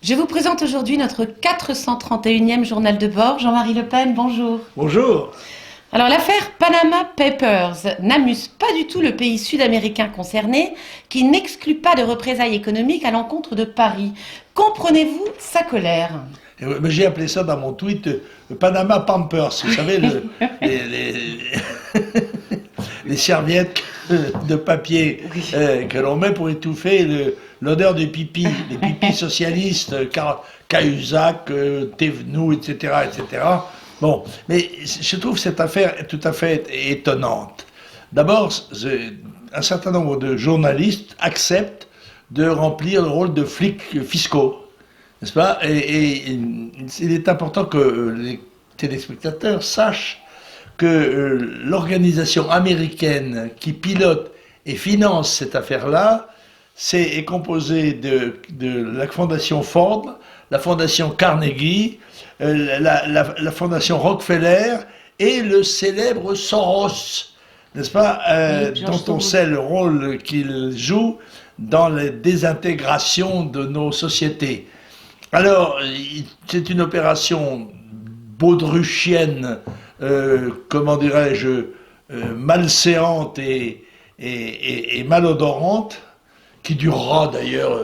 Je vous présente aujourd'hui notre 431e journal de bord. Jean-Marie Le Pen, bonjour. Bonjour. Alors l'affaire Panama Papers n'amuse pas du tout le pays sud-américain concerné, qui n'exclut pas de représailles économiques à l'encontre de Paris. Comprenez-vous sa colère ? J'ai appelé ça dans mon tweet Panama Pampers, vous savez, les serviettes de papier que l'on met pour étouffer l'odeur du pipi, les pipis socialistes, Cahuzac, Thévenoud, etc., etc. Bon, mais je trouve cette affaire tout à fait étonnante. D'abord, un certain nombre de journalistes acceptent de remplir le rôle de flics fiscaux, n'est-ce pas ? Et il est important que les téléspectateurs sachent que l'organisation américaine qui pilote et finance cette affaire-là est composée de la fondation Ford, la fondation Carnegie, la fondation Rockefeller et le célèbre Soros, n'est-ce pas, dont on sait le rôle qu'il joue dans la désintégration de nos sociétés. Alors, c'est une opération baudruchienne, comment dirais-je, malséante et malodorante, qui durera d'ailleurs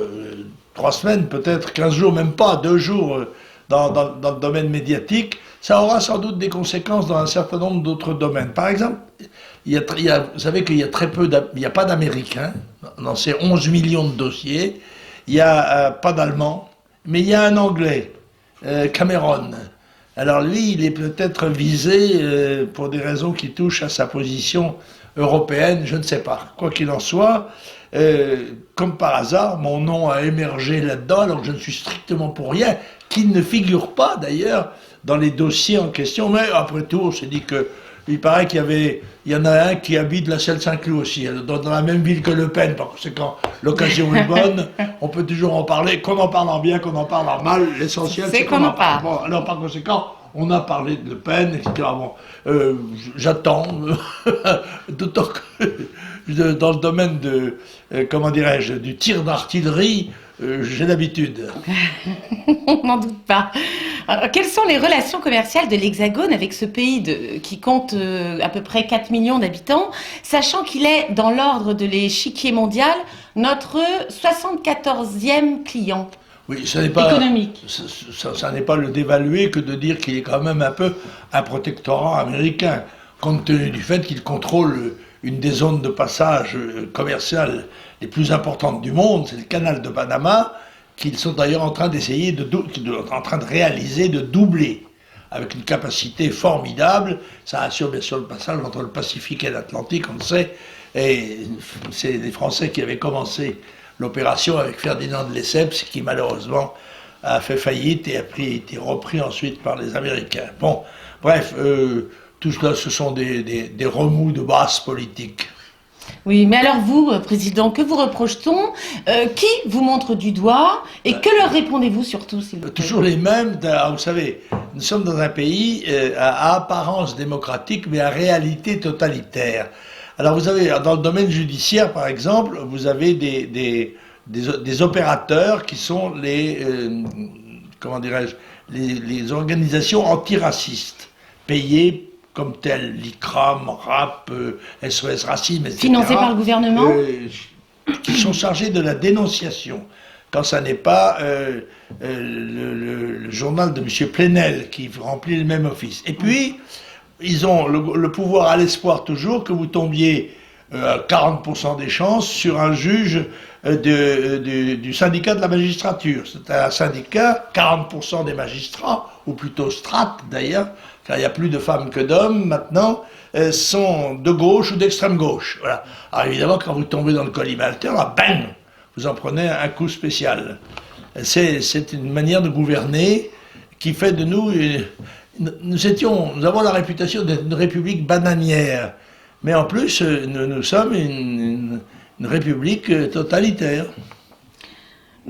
3 semaines, peut-être 15 jours, même pas 2 jours dans le domaine médiatique. Ça aura sans doute des conséquences dans un certain nombre d'autres domaines. Par exemple, vous savez qu'il y a très peu, il n'y a pas d'Américains dans ces 11 millions de dossiers. Il n'y a pas d'Allemands, mais il y a un Anglais, Cameron. Alors lui, il est peut-être visé pour des raisons qui touchent à sa position européenne, je ne sais pas. Quoi qu'il en soit, comme par hasard, mon nom a émergé là-dedans, alors que je ne suis strictement pour rien, qui ne figure pas d'ailleurs dans les dossiers en question. Mais après tout, on s'est dit que il paraît qu'il y en a un qui habite la Celle-Saint-Cloud aussi, dans la même ville que Le Pen. Par conséquent, l'occasion est bonne, on peut toujours en parler, qu'on en parle en bien, qu'on en parle en mal, l'essentiel c'est qu'on en parle. Bon, alors par conséquent, on a parlé de Le Pen, etc. Bon, j'attends, d'autant que dans le domaine de, comment dirais-je, du tir d'artillerie, j'ai l'habitude. On n'en doute pas. Alors, quelles sont les relations commerciales de l'Hexagone avec ce pays qui compte à peu près 4 millions d'habitants, sachant qu'il est, dans l'ordre de l'échiquier mondial, notre 74e client économique. Ça n'est pas le dévaluer que de dire qu'il est quand même un peu un protectorat américain, compte tenu du fait qu'il contrôle une des zones de passage commerciales les plus importantes du monde, c'est le canal de Panama, qu'ils sont d'ailleurs en train d'essayer en train de réaliser, de doubler, avec une capacité formidable. Ça assure bien sûr le passage entre le Pacifique et l'Atlantique, on le sait, et c'est les Français qui avaient commencé l'opération avec Ferdinand de Lesseps, qui malheureusement a fait faillite et a été repris ensuite par les Américains. Bon, bref, tout cela, ce sont des remous de base politique. Oui, mais alors vous, Président, que vous reproche-t-on ? Qui vous montre du doigt ? Et que leur répondez-vous surtout, s'il vous plaît ? Toujours les mêmes. Vous savez, nous sommes dans un pays à apparence démocratique, mais à réalité totalitaire. Alors vous avez, dans le domaine judiciaire, par exemple, vous avez des opérateurs qui sont comment dirais-je, les organisations antiracistes, payées comme tel, l'ICRAM, RAP, SOS Racisme, etc. Financés par le gouvernement, qui sont chargés de la dénonciation. Quand ça n'est pas le journal de M. Plenel qui remplit le même office. Et puis, ils ont le pouvoir à l'espoir toujours que vous tombiez à 40% des chances sur un juge du syndicat de la magistrature. C'est un syndicat, 40% des magistrats, ou plutôt Strat d'ailleurs, car il y a plus de femmes que d'hommes maintenant, sont de gauche ou d'extrême gauche. Voilà. Alors évidemment, quand vous tombez dans le collimateur, là, bang, vous en prenez un coup spécial. C'est une manière de gouverner qui fait de nous... Nous avons la réputation d'être une république bananière, mais en plus, nous sommes une république totalitaire.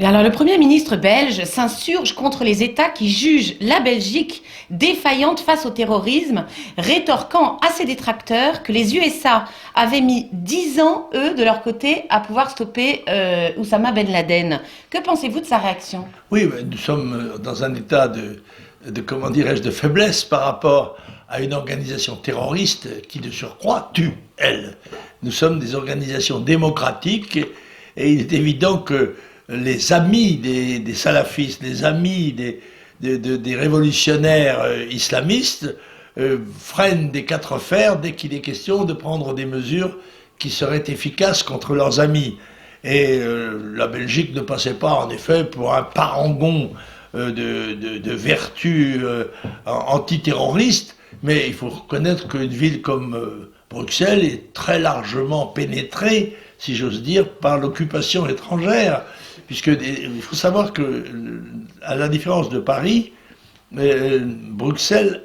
Alors, le Premier ministre belge s'insurge contre les États qui jugent la Belgique défaillante face au terrorisme, rétorquant à ses détracteurs que les USA avaient mis 10 ans, eux, de leur côté, à pouvoir stopper Oussama Ben Laden. Que pensez-vous de sa réaction? Oui, mais nous sommes dans un état comment dirais-je, de faiblesse par rapport à une organisation terroriste qui, de surcroît, tue, elle. Nous sommes des organisations démocratiques et il est évident que les amis des salafistes, les amis des révolutionnaires islamistes freinent des quatre fers dès qu'il est question de prendre des mesures qui seraient efficaces contre leurs amis. Et la Belgique ne passait pas, en effet, pour un parangon de vertus antiterroristes, mais il faut reconnaître qu'une ville comme Bruxelles est très largement pénétrée, si j'ose dire, par l'occupation étrangère. Puisque il faut savoir que, à la différence de Paris, Bruxelles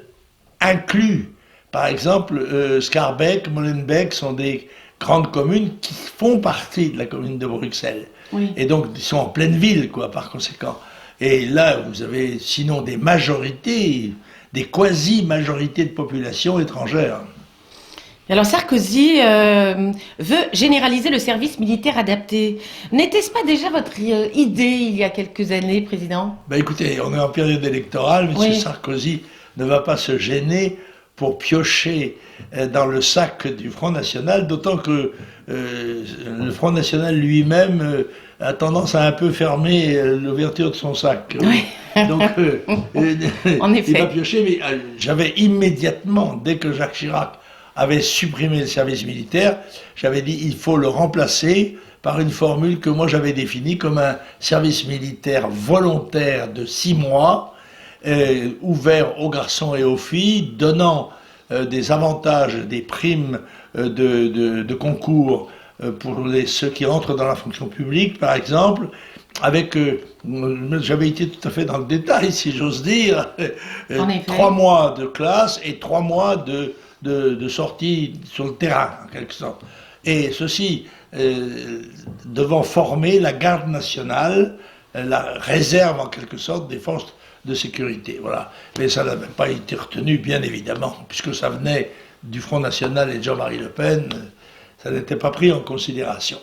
inclut, par exemple, Schaerbeek, Molenbeek sont des grandes communes qui font partie de la commune de Bruxelles. Oui. Et donc, ils sont en pleine ville, quoi, par conséquent. Et là, vous avez sinon des majorités, des quasi-majorités de population étrangère. Alors Sarkozy veut généraliser le service militaire adapté. N'était-ce pas déjà votre idée il y a quelques années, Président? Ben écoutez, on est en période électorale, M. Oui. Sarkozy ne va pas se gêner pour piocher dans le sac du Front National, d'autant que le Front National lui-même a tendance à un peu fermer l'ouverture de son sac. Oui. Donc, En effet. il va piocher, mais j'avais immédiatement, dès que Jacques Chirac avait supprimé le service militaire, j'avais dit il faut le remplacer par une formule que moi j'avais définie comme un service militaire volontaire de 6 mois, ouvert aux garçons et aux filles, donnant des avantages, des primes de concours pour ceux qui entrent dans la fonction publique, par exemple, avec, j'avais été tout à fait dans le détail, si j'ose dire, 3 mois de classe et 3 mois de sortie sur le terrain, en quelque sorte. Et ceci devant former la garde nationale, la réserve, en quelque sorte, des forces de sécurité. Voilà. Mais ça n'avait pas été retenu, bien évidemment, puisque ça venait du Front National et de Jean-Marie Le Pen, ça n'était pas pris en considération.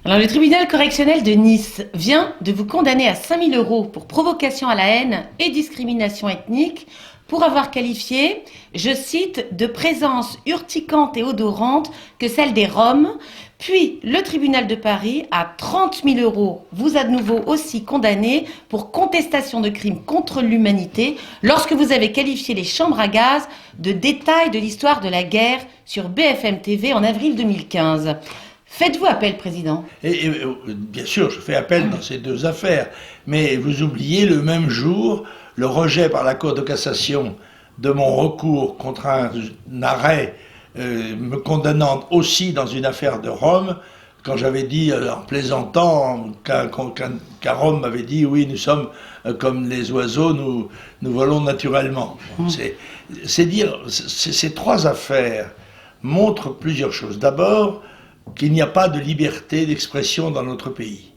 Alors, le tribunal correctionnel de Nice vient de vous condamner à 5 000 € pour provocation à la haine et discrimination ethnique pour avoir qualifié, je cite, de présence urticante et odorante que celle des Roms. Puis, le tribunal de Paris, à 30 000 €, vous a de nouveau aussi condamné pour contestation de crimes contre l'humanité lorsque vous avez qualifié les chambres à gaz de détails de l'histoire de la guerre sur BFM TV en avril 2015. Faites-vous appel, Président? Et bien sûr, je fais appel dans ces deux affaires, mais vous oubliez le même jour le rejet par la Cour de cassation de mon recours contre un arrêt me condamnant aussi dans une affaire de Rome, quand j'avais dit, en plaisantant, qu'un Rome m'avait dit, oui, nous sommes comme les oiseaux, nous volons naturellement. C'est dire, ces trois affaires montrent plusieurs choses. D'abord, qu'il n'y a pas de liberté d'expression dans notre pays.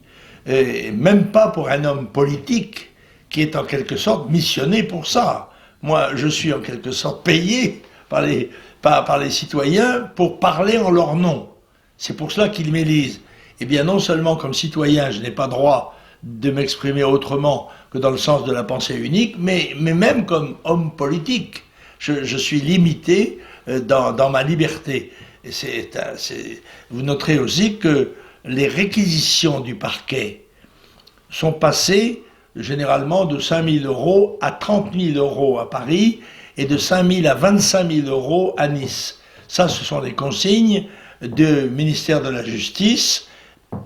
Et même pas pour un homme politique qui est en quelque sorte missionné pour ça. Moi, je suis en quelque sorte payé par les citoyens pour parler en leur nom. C'est pour cela qu'ils m'élisent. Eh bien, non seulement comme citoyen, je n'ai pas droit de m'exprimer autrement que dans le sens de la pensée unique, mais même comme homme politique, je suis limité dans ma liberté. Et vous noterez aussi que les réquisitions du parquet sont passées généralement de 5 000 € à 30 000 € à Paris et de 5 000 à 25 000 € à Nice. Ça, ce sont des consignes du ministère de la Justice,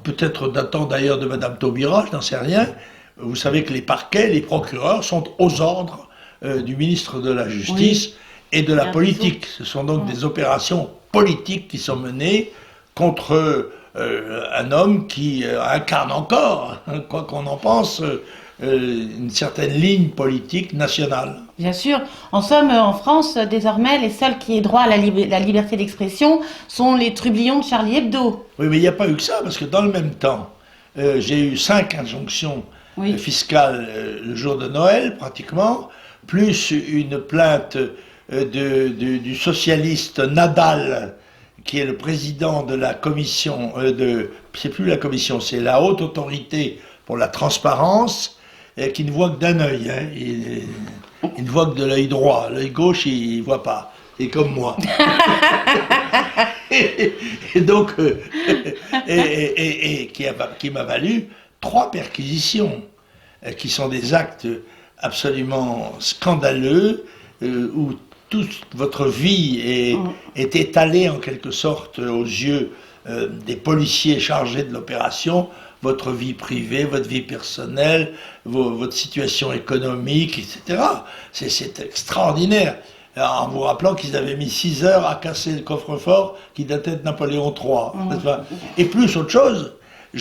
peut-être datant d'ailleurs de Madame Taubira, je n'en sais rien. Vous savez que les parquets, les procureurs sont aux ordres du ministre de la Justice et de la politique. Ce sont donc des opérations politiques qui sont menées contre un homme qui incarne encore, quoi qu'on en pense, une certaine ligne politique nationale. Bien sûr. En somme, en France, désormais, les seuls qui aient droit à la liberté d'expression sont les trublions de Charlie Hebdo. Oui, mais il n'y a pas eu que ça, parce que dans le même temps, j'ai eu 5 injonctions Oui. fiscales le jour de Noël, pratiquement, plus une plainte du socialiste Nadal, qui est le président de la commission, c'est plus la commission, c'est la haute autorité pour la transparence, qui ne voit que d'un œil. Hein. Il ne voit que de l'œil droit. L'œil gauche, il ne voit pas. C'est comme moi. et donc, qui m'a valu 3 perquisitions, qui sont des actes absolument scandaleux, où toute votre vie est étalée en quelque sorte aux yeux des policiers chargés de l'opération, votre vie privée, votre vie personnelle, votre situation économique, etc. C'est extraordinaire. Alors, en vous rappelant qu'ils avaient mis 6 heures à casser le coffre-fort qui datait de Napoléon III. N'est-ce pas ? Et plus autre chose,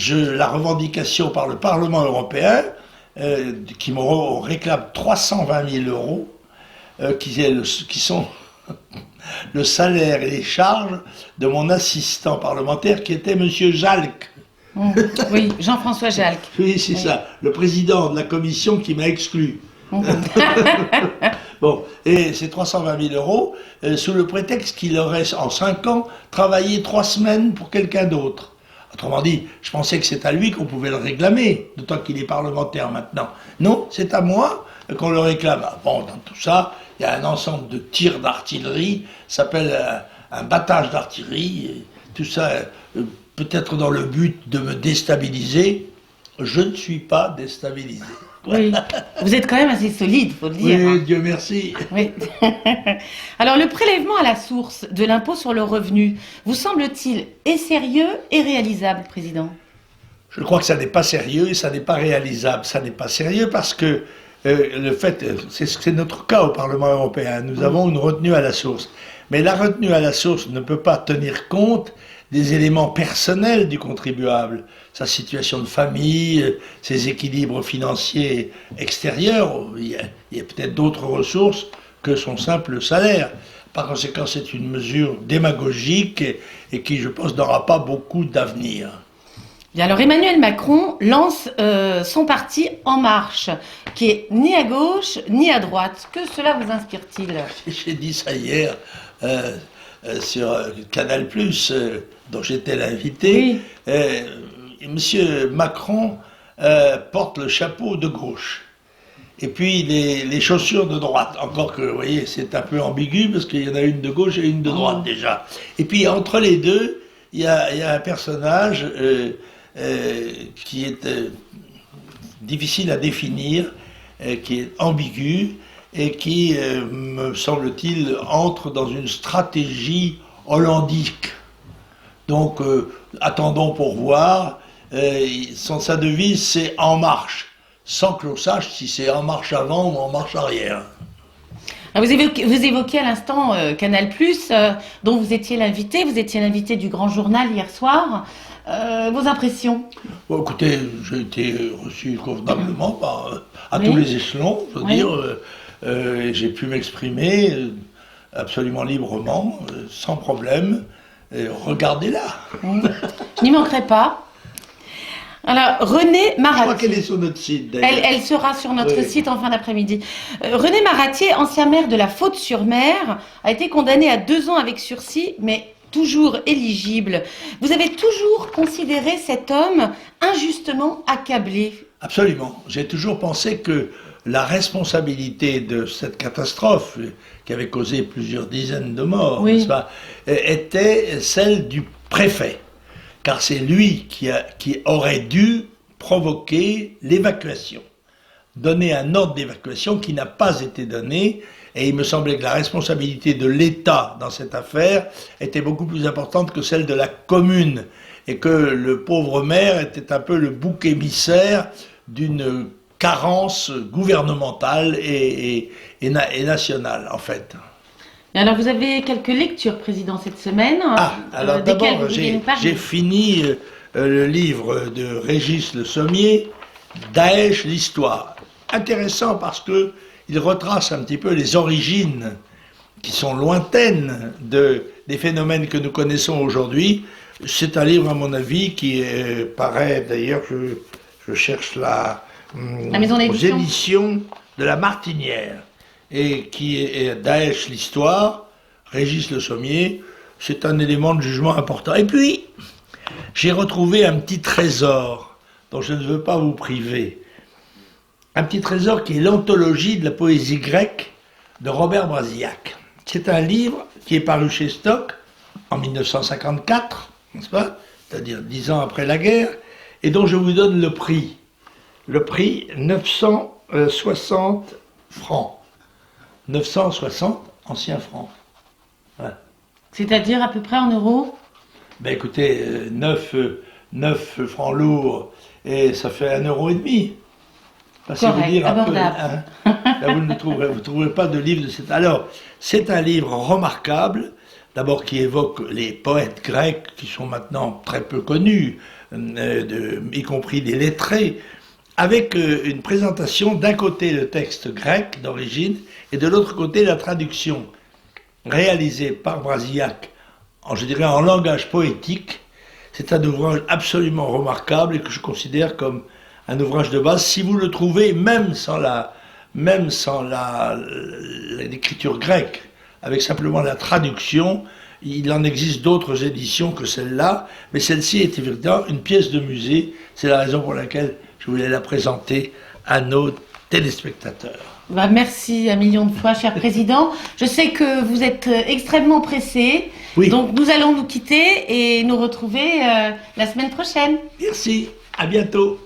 la revendication par le Parlement européen, qui me réclame 320 000 euros, qui sont le salaire et les charges de mon assistant parlementaire qui était M. Jalc. Oui, Jean-François Jalc. Oui, c'est ça, le président de la commission qui m'a exclu. Bon, et ces 320 000 euros, sous le prétexte qu'il aurait, en 5 ans, travaillé 3 semaines pour quelqu'un d'autre. Autrement dit, je pensais que c'est à lui qu'on pouvait le réclamer, d'autant qu'il est parlementaire maintenant. Non, c'est à moi qu'on le réclame. Ah bon, dans tout ça, il y a un ensemble de tirs d'artillerie, ça s'appelle un battage d'artillerie, et tout ça, peut-être dans le but de me déstabiliser. Je ne suis pas déstabilisé. Oui, vous êtes quand même assez solide, faut le dire. Oui, Hein. Dieu merci. Oui. Alors, le prélèvement à la source de l'impôt sur le revenu, vous semble-t-il est sérieux et réalisable, Président ? Je crois que ça n'est pas sérieux et ça n'est pas réalisable. Ça n'est pas sérieux parce que le fait, c'est notre cas au Parlement européen. Nous avons une retenue à la source. Mais la retenue à la source ne peut pas tenir compte des éléments personnels du contribuable, sa situation de famille, ses équilibres financiers extérieurs. Il y a peut-être d'autres ressources que son simple salaire. Par conséquent, c'est une mesure démagogique et qui, je pense, n'aura pas beaucoup d'avenir. Bien, alors Emmanuel Macron lance son parti En Marche, qui est ni à gauche ni à droite. Que cela vous inspire-t-il ? J'ai dit ça hier sur Canal+, dont j'étais l'invité. Oui. Monsieur Macron porte le chapeau de gauche. Et puis les chaussures de droite. Encore que, vous voyez, c'est un peu ambigu parce qu'il y en a une de gauche et une de droite déjà. Et puis entre les deux, il y a un personnage qui est difficile à définir, qui est ambigu et qui, me semble-t-il, entre dans une stratégie hollandique. Donc, attendons pour voir. Sa devise, c'est « En marche », sans que l'on sache si c'est en marche avant ou en marche arrière. Vous évoquez à l'instant Canal+, dont vous étiez l'invité du Grand Journal hier soir. Vos impressions ? Bon, écoutez, j'ai été reçu convenablement à tous les échelons, je veux dire. J'ai pu m'exprimer absolument librement, sans problème. Regardez-la. Je n'y manquerai pas. Alors, René Maratier. Je crois qu'elle est sur notre site, d'ailleurs. Elle sera sur notre site en fin d'après-midi. René Maratier, ancien maire de la Faute-sur-Mer, a été condamné à 2 ans avec sursis, mais toujours éligible. Vous avez toujours considéré cet homme injustement accablé ? Absolument. J'ai toujours pensé que la responsabilité de cette catastrophe, qui avait causé plusieurs dizaines de morts, n'est-ce pas, était celle du préfet. Car c'est lui qui aurait dû provoquer l'évacuation, donner un ordre d'évacuation qui n'a pas été donné, et il me semblait que la responsabilité de l'État dans cette affaire était beaucoup plus importante que celle de la commune, et que le pauvre maire était un peu le bouc émissaire d'une carence gouvernementale et nationale, en fait. Alors, vous avez quelques lectures, Président, cette semaine. Alors d'abord, j'ai fini le livre de Régis Le Sommier, Daesh, l'histoire. Intéressant parce que il retrace un petit peu les origines qui sont lointaines des phénomènes que nous connaissons aujourd'hui. C'est un livre, à mon avis, qui paraît, d'ailleurs, je cherche La maison aux d'édition. éditions de La Martinière, et qui est Daesh, l'histoire, Régis Le Sommier. C'est un élément de jugement important. Et puis, j'ai retrouvé un petit trésor dont je ne veux pas vous priver. Un petit trésor qui est l'anthologie de la poésie grecque de Robert Brasillac. C'est un livre qui est paru chez Stock en 1954, n'est-ce pas? C'est-à-dire 10 ans après la guerre, et dont je vous donne le prix. Le prix, 960 francs. 960 anciens francs. Voilà. C'est-à-dire à peu près en euros? Ben écoutez, 9 francs lourds, et ça fait 1,5 €. Passez vous Correct, dire un peu, abordable. hein. Là, vous ne trouverez pas de livre de cette. Alors, c'est un livre remarquable, d'abord qui évoque les poètes grecs qui sont maintenant très peu connus, y compris des lettrés, avec une présentation d'un côté le texte grec d'origine et de l'autre côté la traduction réalisée par Brasillac, je dirais en langage poétique. C'est un ouvrage absolument remarquable et que je considère comme un ouvrage de base. Si vous le trouvez, même sans l'écriture grecque, avec simplement la traduction, il en existe d'autres éditions que celle-là, mais celle-ci est évidemment une pièce de musée. C'est la raison pour laquelle je voulais la présenter à nos téléspectateurs. Bah, merci un million de fois, cher président. Je sais que vous êtes extrêmement pressé, Oui. donc nous allons nous quitter et nous retrouver la semaine prochaine. Merci, à bientôt.